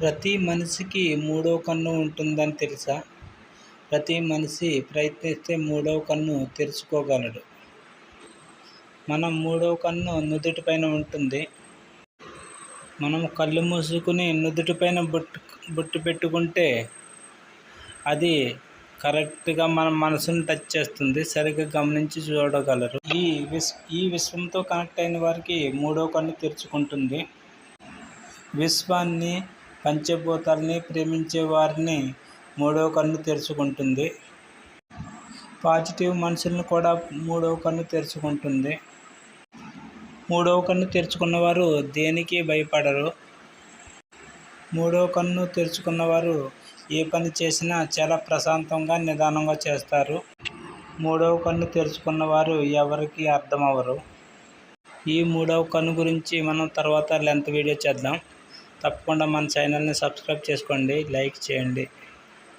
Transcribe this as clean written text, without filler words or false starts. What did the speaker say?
ప్రతి మనిషికి మూడో కన్ను ఉంటుందని తెలుసా? ప్రతి మనిషి ప్రయత్నిస్తే మూడవ కన్ను తెరుచుకోగలడు. మన మూడవ కన్ను నుదుటిపైన ఉంటుంది. మనం కళ్ళు మూసుకుని నుదుటిపైన బొట్టు పెట్టుకుంటే అది కరెక్ట్గా మన మనసును టచ్ చేస్తుంది. సరిగ్గా గమనించి చూడగలరు. ఈ విశ్వంతో కనెక్ట్ అయిన వారికి మూడవ కన్ను తెరుచుకుంటుంది. విశ్వాన్ని, పంచభూతాల్ని ప్రేమించే వారిని మూడవ కన్ను తెరుచుకుంటుంది. పాజిటివ్ మనుషులను కూడా మూడవ కన్ను తెరుచుకుంటుంది. మూడవ కన్ను తెరుచుకున్నవారు దేనికి భయపడరు. మూడవ కన్ను తెరుచుకున్నవారు ఏ పని చేసినా చాలా ప్రశాంతంగా, నిదానంగా చేస్తారు. మూడవ కన్ను తెరుచుకున్నవారు ఎవరికి అర్థం అవ్వరు. ఈ మూడవ కన్ను గురించి మనం తర్వాత లెంత్ వీడియో చేద్దాం. తప్పకుండా మన ఛానల్ని సబ్స్క్రైబ్ చేసుకోండి, లైక్ చేయండి.